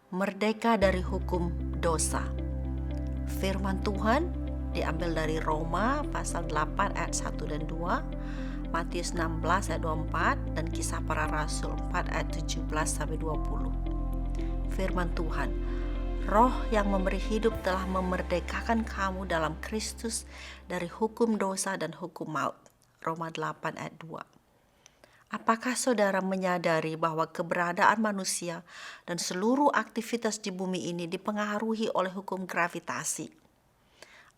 merdeka dari hukum dosa. Firman Tuhan diambil dari Roma pasal 8 ayat 1 dan 2, Matius 16 ayat 24, dan Kisah Para Rasul 4 ayat 17 sampai 20. Firman Tuhan, Roh yang memberi hidup telah memerdekakan kamu dalam Kristus dari hukum dosa dan hukum maut. Roma 8 ayat 2. Apakah saudara menyadari bahwa keberadaan manusia dan seluruh aktivitas di bumi ini dipengaruhi oleh hukum gravitasi?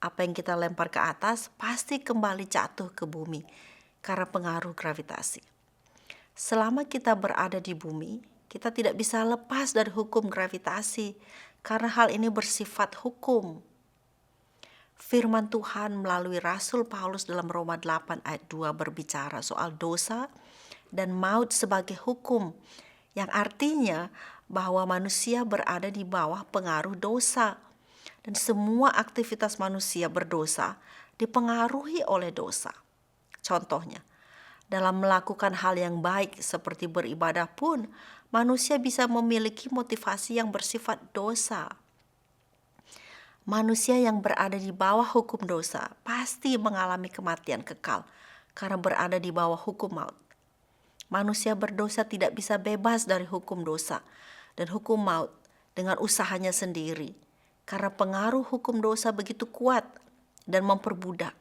Apa yang kita lempar ke atas pasti kembali jatuh ke bumi karena pengaruh gravitasi. Selama kita berada di bumi, kita tidak bisa lepas dari hukum gravitasi karena hal ini bersifat hukum. Firman Tuhan melalui Rasul Paulus dalam Roma 8 ayat 2 berbicara soal dosa dan maut sebagai hukum, yang artinya bahwa manusia berada di bawah pengaruh dosa dan semua aktivitas manusia berdosa dipengaruhi oleh dosa. Contohnya, dalam melakukan hal yang baik seperti beribadah pun, manusia bisa memiliki motivasi yang bersifat dosa. Manusia yang berada di bawah hukum dosa pasti mengalami kematian kekal karena berada di bawah hukum maut. Manusia berdosa tidak bisa bebas dari hukum dosa dan hukum maut dengan usahanya sendiri karena pengaruh hukum dosa begitu kuat dan memperbudak.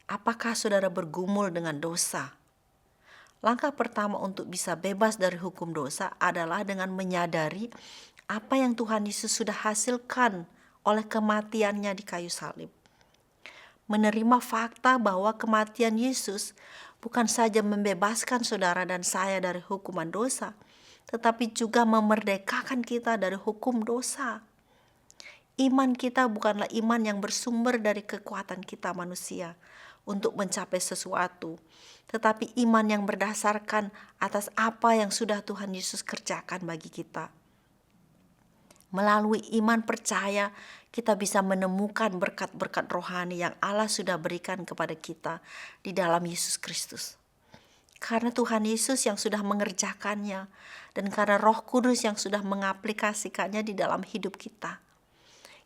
Apakah saudara bergumul dengan dosa? Langkah pertama untuk bisa bebas dari hukum dosa adalah dengan menyadari apa yang Tuhan Yesus sudah hasilkan oleh kematiannya di kayu salib. Menerima fakta bahwa kematian Yesus bukan saja membebaskan saudara dan saya dari hukuman dosa, tetapi juga memerdekakan kita dari hukum dosa. Iman kita bukanlah iman yang bersumber dari kekuatan kita manusia untuk mencapai sesuatu, tetapi iman yang berdasarkan atas apa yang sudah Tuhan Yesus kerjakan bagi kita. Melalui iman percaya, kita bisa menemukan berkat-berkat rohani yang Allah sudah berikan kepada kita di dalam Yesus Kristus. Karena Tuhan Yesus yang sudah mengerjakannya dan karena Roh Kudus yang sudah mengaplikasikannya di dalam hidup kita,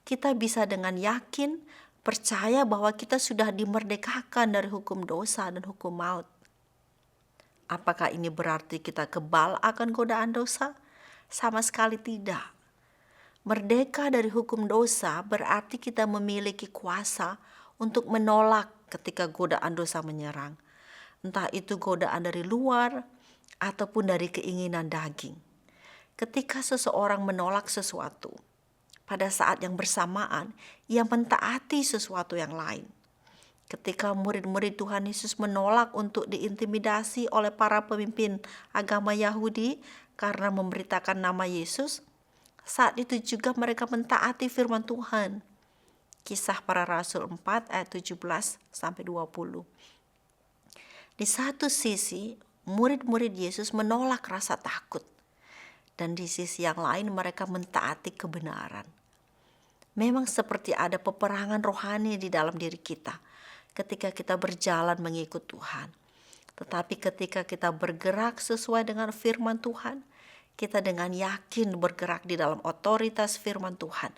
kita bisa dengan yakin percaya bahwa kita sudah dimerdekakan dari hukum dosa dan hukum maut. Apakah ini berarti kita kebal akan godaan dosa? Sama sekali tidak. Merdeka dari hukum dosa berarti kita memiliki kuasa untuk menolak ketika godaan dosa menyerang. Entah itu godaan dari luar ataupun dari keinginan daging. Ketika seseorang menolak sesuatu, pada saat yang bersamaan ia mentaati sesuatu yang lain. Ketika murid-murid Tuhan Yesus menolak untuk diintimidasi oleh para pemimpin agama Yahudi karena memberitakan nama Yesus, saat itu juga mereka mentaati firman Tuhan. Kisah Para Rasul 4 ayat 17 sampai 20. Di satu sisi, murid-murid Yesus menolak rasa takut, dan di sisi yang lain mereka mentaati kebenaran. Memang seperti ada peperangan rohani di dalam diri kita ketika kita berjalan mengikut Tuhan. Tetapi ketika kita bergerak sesuai dengan firman Tuhan, kita dengan yakin bergerak di dalam otoritas firman Tuhan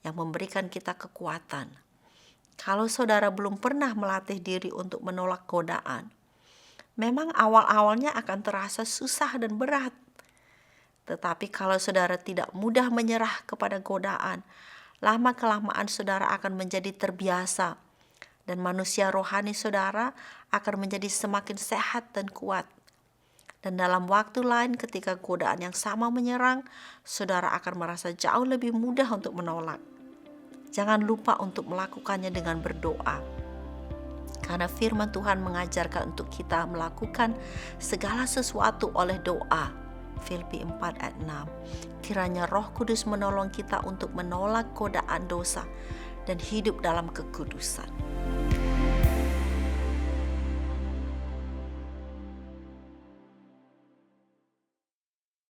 yang memberikan kita kekuatan. Kalau saudara belum pernah melatih diri untuk menolak godaan, memang awal-awalnya akan terasa susah dan berat. Tetapi kalau saudara tidak mudah menyerah kepada godaan, lama-kelamaan saudara akan menjadi terbiasa dan manusia rohani saudara akan menjadi semakin sehat dan kuat. Dan dalam waktu lain ketika godaan yang sama menyerang, saudara akan merasa jauh lebih mudah untuk menolak. Jangan lupa untuk melakukannya dengan berdoa. Karena firman Tuhan mengajarkan untuk kita melakukan segala sesuatu oleh doa. Filipi 4 ayat 6. Kiranya Roh Kudus menolong kita untuk menolak godaan dosa dan hidup dalam kekudusan.